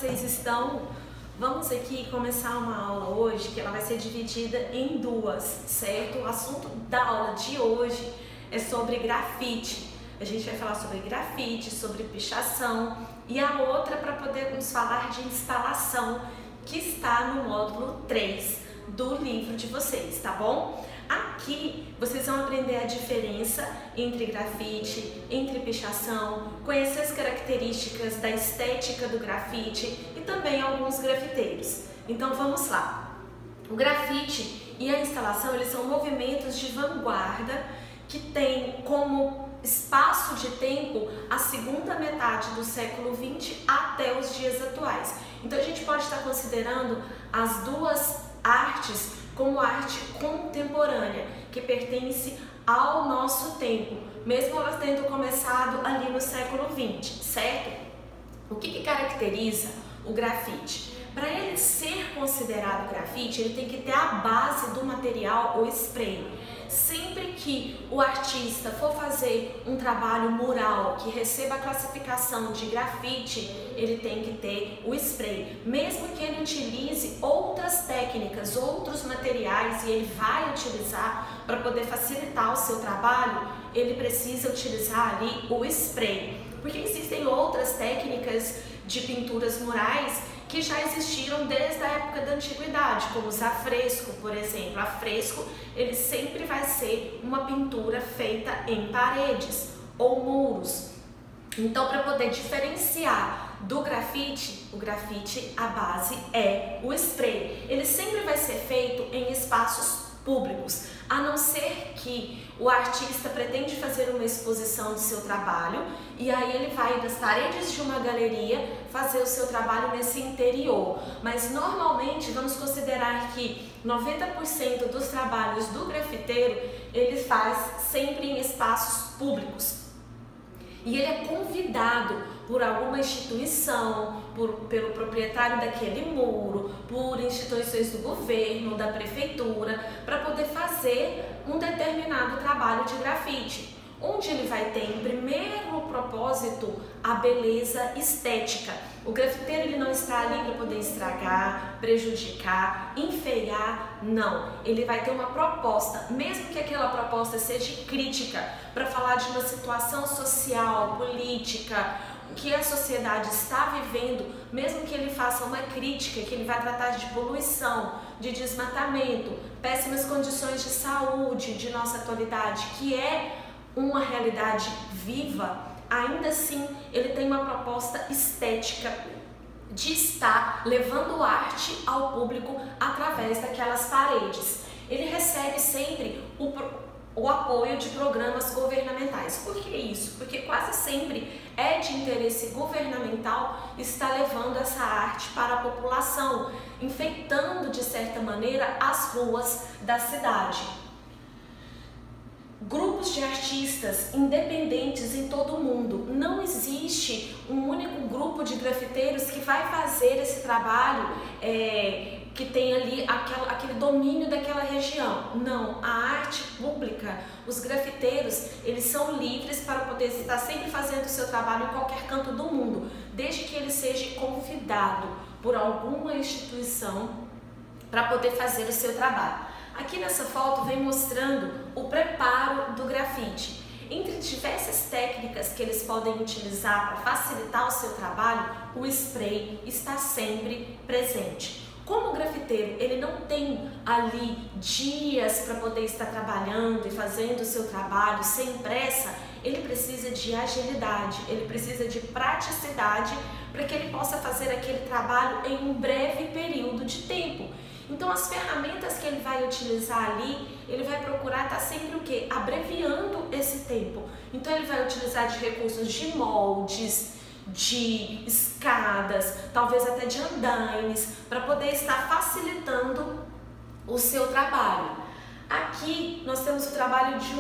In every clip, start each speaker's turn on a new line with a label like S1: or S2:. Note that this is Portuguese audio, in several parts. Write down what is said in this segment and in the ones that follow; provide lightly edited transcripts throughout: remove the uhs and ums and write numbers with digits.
S1: vocês estão? Vamos aqui começar uma aula hoje que ela vai ser dividida em duas, certo? O assunto da aula de hoje é sobre grafite. A gente vai falar sobre grafite, sobre pichação e a outra para podermos falar de instalação, que está no módulo 3 do livro de vocês, tá bom? Aqui vocês vão aprender a diferença entre grafite, entre pichação, conhecer as características da estética do grafite e também alguns grafiteiros. Então vamos lá. O grafite e a instalação, eles são movimentos de vanguarda que têm como espaço de tempo a segunda metade do século XX até os dias atuais. Então a gente pode estar considerando as duas artes como arte contemporânea, que pertence ao nosso tempo, mesmo elas tendo começado ali no século XX, certo? O que caracteriza o grafite? Para ele ser considerado grafite, ele tem que ter a base do material, o spray. Sempre que o artista for fazer um trabalho mural que receba a classificação de grafite, ele tem que ter o spray. Mesmo que ele utilize outras técnicas, outros materiais, e ele vai utilizar para poder facilitar o seu trabalho, ele precisa utilizar ali o spray. Porque existem outras técnicas de pinturas murais que já existiram desde a época da antiguidade, como os afresco, por exemplo. Afresco, ele sempre vai ser uma pintura feita em paredes ou muros. Então, para poder diferenciar do grafite, o grafite, a base é o spray. Ele sempre vai ser feito em espaços públicos, a não ser que o artista pretende fazer uma exposição de seu trabalho e aí ele vai das paredes de uma galeria fazer o seu trabalho nesse interior. Mas normalmente vamos considerar que 90% dos trabalhos do grafiteiro ele faz sempre em espaços públicos. E ele é convidado por alguma instituição, pelo proprietário daquele muro, por instituições do governo, da prefeitura, para poder fazer um determinado trabalho de grafite, onde ele vai ter em primeiro propósito a beleza estética. O grafiteiro ele não está ali para poder estragar, prejudicar, enfeiar, não. Ele vai ter uma proposta, mesmo que aquela proposta seja crítica, para falar de uma situação social, política, que a sociedade está vivendo, mesmo que ele faça uma crítica, que ele vai tratar de poluição, de desmatamento, péssimas condições de saúde de nossa atualidade, que é uma realidade viva, ainda assim ele tem uma proposta estética de estar levando arte ao público através daquelas paredes. Ele recebe sempre o apoio de programas governamentais. Por que isso? Porque quase sempre é de interesse governamental estar levando essa arte para a população, enfeitando de certa maneira as ruas da cidade. Grupos de artistas independentes em todo o mundo. Não existe um único grupo de grafiteiros que vai fazer esse trabalho que tem ali aquele domínio daquela região. Não, a arte pública, os grafiteiros, eles são livres para poder estar sempre fazendo o seu trabalho em qualquer canto do mundo, desde que ele seja convidado por alguma instituição para poder fazer o seu trabalho. Aqui nessa foto vem mostrando o preparo do grafite. Entre diversas técnicas que eles podem utilizar para facilitar o seu trabalho, o spray está sempre presente. Como o grafiteiro ele não tem ali dias para poder estar trabalhando e fazendo o seu trabalho sem pressa, ele precisa de agilidade, ele precisa de praticidade para que ele possa fazer aquele trabalho em um breve período de tempo. Então as ferramentas que ele vai utilizar ali, ele vai procurar estar sempre o quê? Abreviando esse tempo. Então ele vai utilizar de recursos de moldes, de escadas, talvez até de andaimes, para poder estar facilitando o seu trabalho. Aqui nós temos o trabalho de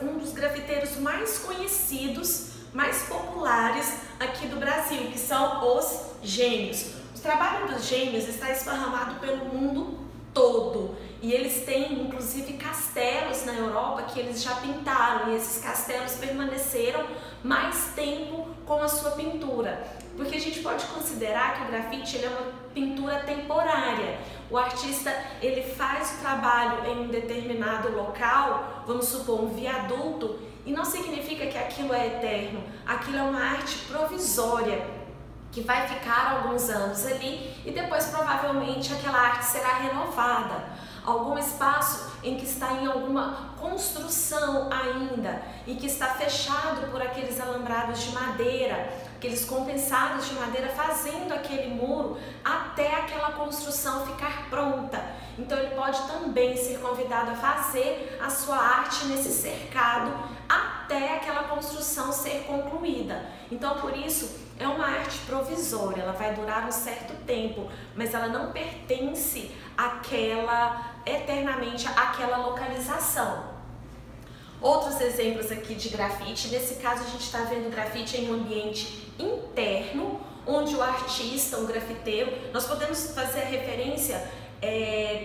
S1: um dos grafiteiros mais conhecidos, mais populares aqui do Brasil, que são os Gêmeos. O trabalho dos Gêmeos está esparramado pelo mundo todo e eles têm inclusive castelos na Europa que eles já pintaram, e esses castelos permaneceram mais tempo com a sua pintura, porque a gente pode considerar que o grafite ele é uma pintura temporária. O artista ele faz o trabalho em um determinado local, vamos supor um viaduto, e não significa que aquilo é eterno, aquilo é uma arte provisória que vai ficar alguns anos ali e depois provavelmente aquela arte será renovada. Algum espaço em que está em alguma construção ainda e que está fechado por aqueles alambrados de madeira, aqueles compensados de madeira fazendo aquele muro até aquela construção ficar pronta. Então ele pode também ser convidado a fazer a sua arte nesse cercado até aquela construção ser concluída. Então por isso é uma arte provisória, ela vai durar um certo tempo, mas ela não pertence eternamente àquela localização. Outros exemplos aqui de grafite, nesse caso a gente está vendo grafite em um ambiente interno, onde o artista, o grafiteiro, nós podemos fazer a referência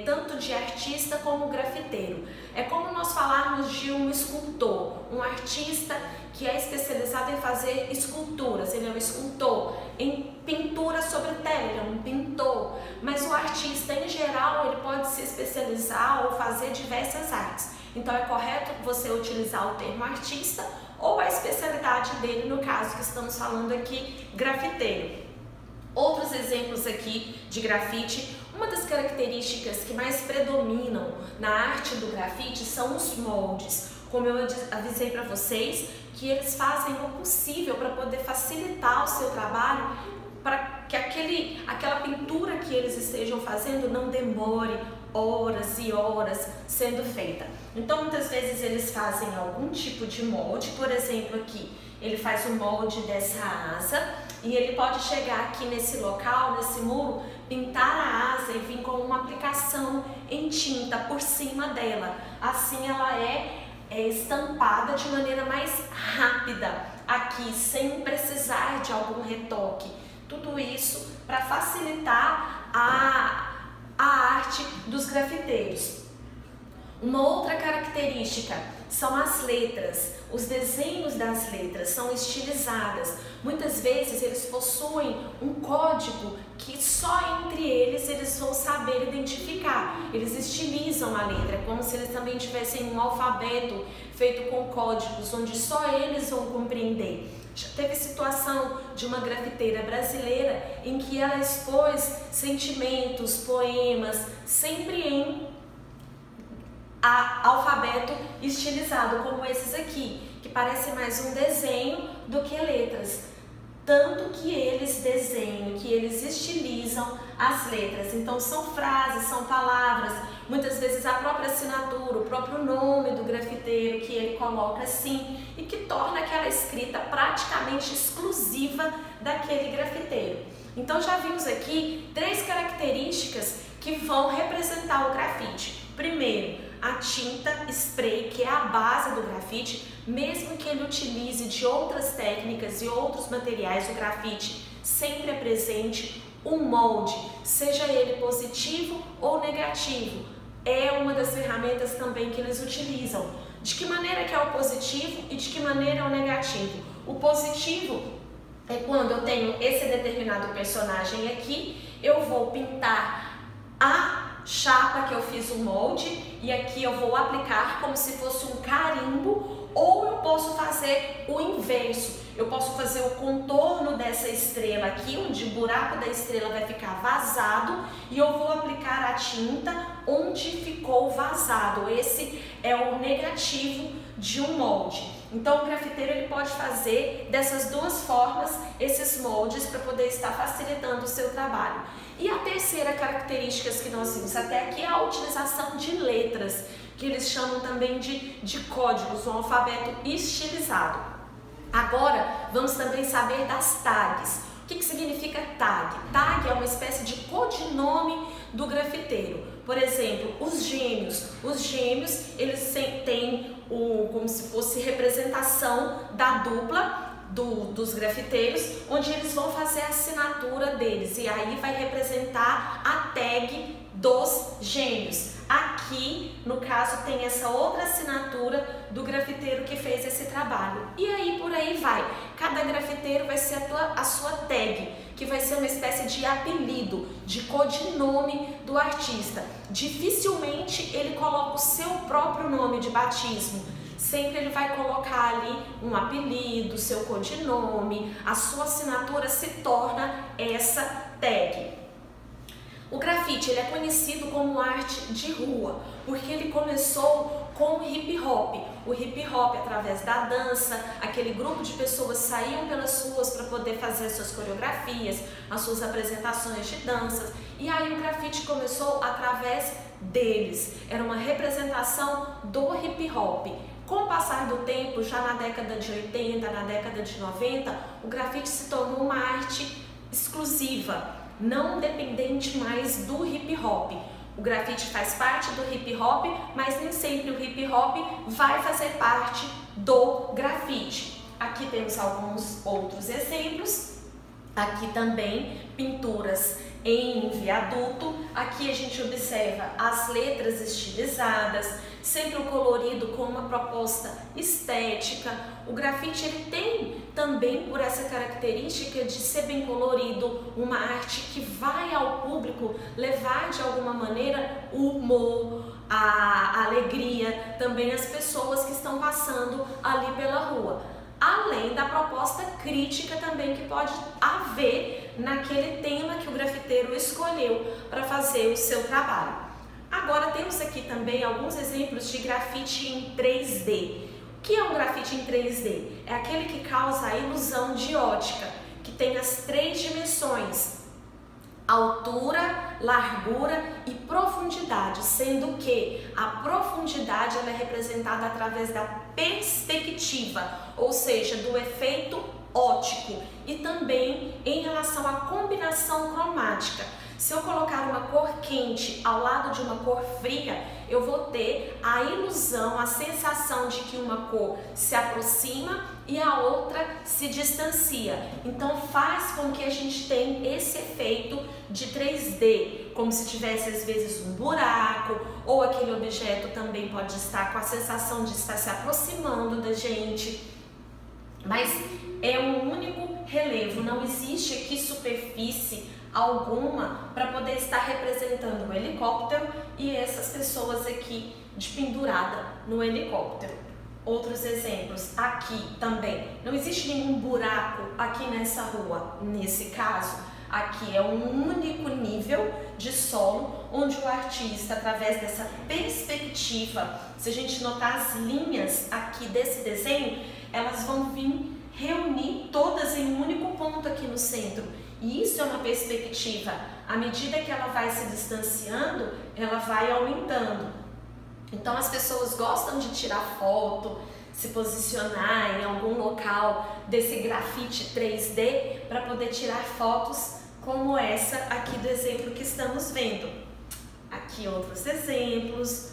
S1: tanto de artista como grafiteiro. É como nós falarmos de um escultor, um artista que é especializado em fazer esculturas, ele é um escultor, em pintura sobre tela, ele é um pintor, mas o artista em geral ele pode se especializar ou fazer diversas artes. Então é correto você utilizar o termo artista ou a especialidade dele, no caso que estamos falando aqui, grafiteiro. Outros exemplos aqui de grafite, uma das características que mais predominam na arte do grafite são os moldes. Como eu avisei para vocês, que eles fazem o possível para poder facilitar o seu trabalho, para que aquela pintura que eles estejam fazendo não demore horas e horas sendo feita. Então muitas vezes eles fazem algum tipo de molde, por exemplo aqui, ele faz o molde dessa asa e ele pode chegar aqui nesse local, nesse muro, pintar a asa e vir com uma aplicação em tinta por cima dela. Assim ela é estampada de maneira mais rápida aqui, sem precisar de algum retoque. Tudo isso para facilitar a arte dos grafiteiros. Uma outra característica são as letras. Os desenhos das letras são estilizadas. Muitas vezes eles possuem um código que só entre eles vão saber identificar. Eles estilizam a letra, como se eles também tivessem um alfabeto feito com códigos, onde só eles vão compreender. Já teve situação de uma grafiteira brasileira em que ela expôs sentimentos, poemas, sempre em alfabeto estilizado, como esses aqui, que parece mais um desenho do que letras. Tanto que eles desenham, que eles estilizam as letras. Então são frases, são palavras, muitas vezes a própria assinatura, o próprio nome do grafiteiro que ele coloca assim e que torna aquela escrita praticamente exclusiva daquele grafiteiro. Então já vimos aqui 3 características que vão representar o grafite. Primeiro, a tinta spray, que é a base do grafite, mesmo que ele utilize de outras técnicas e outros materiais, o grafite sempre é presente um molde, seja ele positivo ou negativo. É uma das ferramentas também que eles utilizam. De que maneira que é o positivo e de que maneira é o negativo? O positivo é quando eu tenho esse determinado personagem aqui, eu vou pintar a chapa que eu fiz o molde e aqui eu vou aplicar como se fosse um carimbo, ou eu posso fazer o inverso. Eu posso fazer o contorno dessa estrela aqui, onde o buraco da estrela vai ficar vazado, e eu vou aplicar a tinta onde ficou vazado. Esse é o negativo de um molde. Então o grafiteiro ele pode fazer dessas duas formas esses moldes para poder estar facilitando o seu trabalho. E a terceira característica que nós vimos até aqui é a utilização de letras, que eles chamam também de códigos, um alfabeto estilizado. Agora vamos também saber das tags. O que significa tag? Tag é uma espécie de codinome do grafiteiro. Por exemplo, os gêmeos. Os gêmeos eles têm como se fosse representação da dupla dos grafiteiros, onde eles vão fazer a assinatura deles, e aí vai representar a tag dos gêmeos. Aqui aqui, no caso, tem essa outra assinatura do grafiteiro que fez esse trabalho. E aí, por aí vai. Cada grafiteiro vai ser a sua tag, que vai ser uma espécie de apelido, de codinome do artista. Dificilmente ele coloca o seu próprio nome de batismo. Sempre ele vai colocar ali um apelido, seu codinome, a sua assinatura se torna essa tag. O grafite ele é conhecido como arte de rua, porque ele começou com o hip hop. O hip hop, através da dança, aquele grupo de pessoas saíam pelas ruas para poder fazer as suas coreografias, as suas apresentações de danças. E aí o grafite começou através deles. Era uma representação do hip hop. Com o passar do tempo, já na década de 80, na década de 90, o grafite se tornou uma arte exclusiva, não dependente mais do hip hop. O grafite faz parte do hip hop, mas nem sempre o hip hop vai fazer parte do grafite. Aqui temos alguns outros exemplos. Aqui também pinturas em viaduto. Aqui a gente observa as letras estilizadas, sempre o colorido com uma proposta estética. O grafite ele tem também, por essa característica de ser bem colorido, uma arte que vai ao público levar de alguma maneira o humor, a alegria, também as pessoas que estão passando ali pela rua. Além da proposta crítica também que pode haver naquele tema que o grafiteiro escolheu para fazer o seu trabalho. Agora temos aqui também alguns exemplos de grafite em 3D. O que é um grafite em 3D? É aquele que causa a ilusão de ótica, que tem as 3 dimensões: altura, largura e profundidade, sendo que a profundidade ela é representada através da perspectiva, ou seja, do efeito óptico, e também em relação à combinação cromática. Se eu colocar uma cor quente ao lado de uma cor fria, eu vou ter a ilusão, a sensação de que uma cor se aproxima e a outra se distancia. Então faz com que a gente tenha esse efeito de 3D, como se tivesse às vezes um buraco, ou aquele objeto também pode estar com a sensação de estar se aproximando da gente. Mas é um único relevo, não existe aqui superfície alguma para poder estar representando o helicóptero e essas pessoas aqui de pendurada no helicóptero. Outros exemplos, aqui também, não existe nenhum buraco aqui nessa rua, nesse caso, aqui é um único nível de solo, onde o artista, através dessa perspectiva, se a gente notar as linhas aqui desse desenho, elas vão vir reunir todas em um único ponto aqui no centro. E isso é uma perspectiva. À medida que ela vai se distanciando, ela vai aumentando. Então as pessoas gostam de tirar foto, se posicionar em algum local desse grafite 3D para poder tirar fotos como essa aqui do exemplo que estamos vendo. Aqui outros exemplos,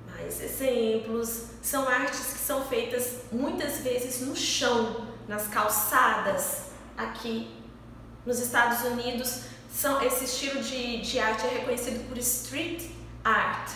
S1: mais exemplos. São artes que são feitas muitas vezes no chão, nas calçadas. Aqui nos Estados Unidos, esse estilo de arte é reconhecido por street art,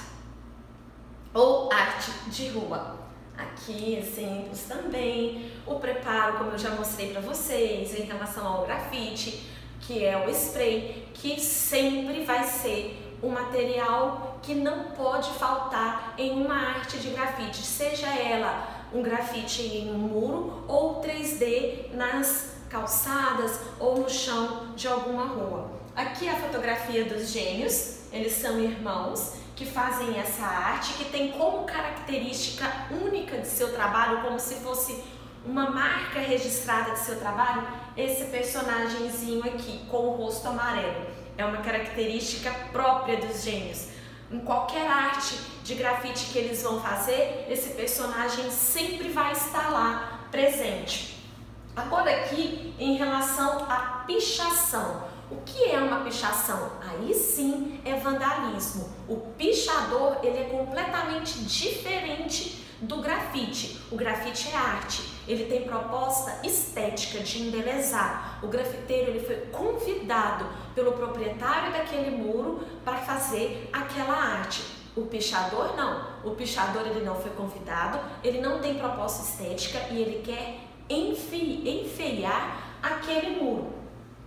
S1: ou arte de rua. Aqui exemplos também, o preparo, como eu já mostrei para vocês, em relação ao grafite, que é o spray, que sempre vai ser um material que não pode faltar em uma arte de grafite, seja ela um grafite em um muro ou 3D nas calçadas ou no chão de alguma rua. Aqui a fotografia dos gêmeos, eles são irmãos que fazem essa arte, que tem como característica única de seu trabalho, como se fosse uma marca registrada de seu trabalho, esse personagemzinho aqui com o rosto amarelo. É uma característica própria dos gêmeos. Em qualquer arte de grafite que eles vão fazer, esse personagem sempre vai estar lá presente. Agora aqui, em relação à pichação. O que é uma pichação? Aí sim é vandalismo. O pichador, ele é completamente diferente do grafite. O grafite é arte. Ele tem proposta estética de embelezar. O grafiteiro, ele foi convidado pelo proprietário daquele muro para fazer aquela arte. O pichador não. O pichador ele não foi convidado, ele não tem proposta estética e ele quer enfeiar aquele muro.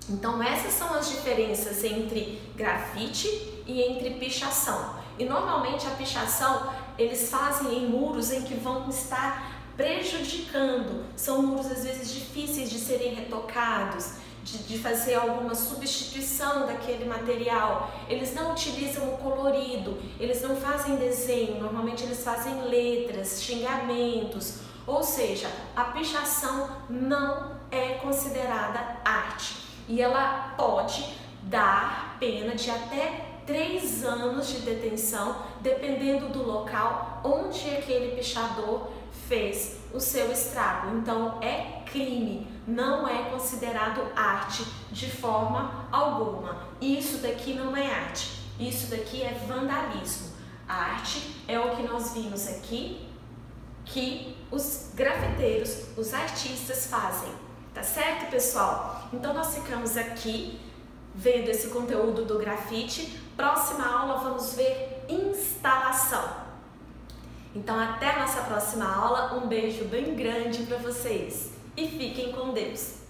S1: Então essas são as diferenças entre grafite e entre pichação. E normalmente a pichação eles fazem em muros em que vão estar prejudicando. São muros às vezes difíceis de serem retocados, de fazer alguma substituição daquele material. Eles não utilizam o colorido, eles não fazem desenho, normalmente eles fazem letras, xingamentos. Ou seja, a pichação não é considerada arte e ela pode dar pena de até 3 anos de detenção, dependendo do local onde aquele pichador fez o seu estrago. Então é crime, não é considerado arte de forma alguma. Isso daqui não é arte, isso daqui é vandalismo. A arte é o que nós vimos aqui, que os grafiteiros, os artistas fazem, tá certo, pessoal? Então nós ficamos aqui vendo esse conteúdo do grafite. Próxima aula vamos ver instalação. Então até a nossa próxima aula, um beijo bem grande para vocês e fiquem com Deus!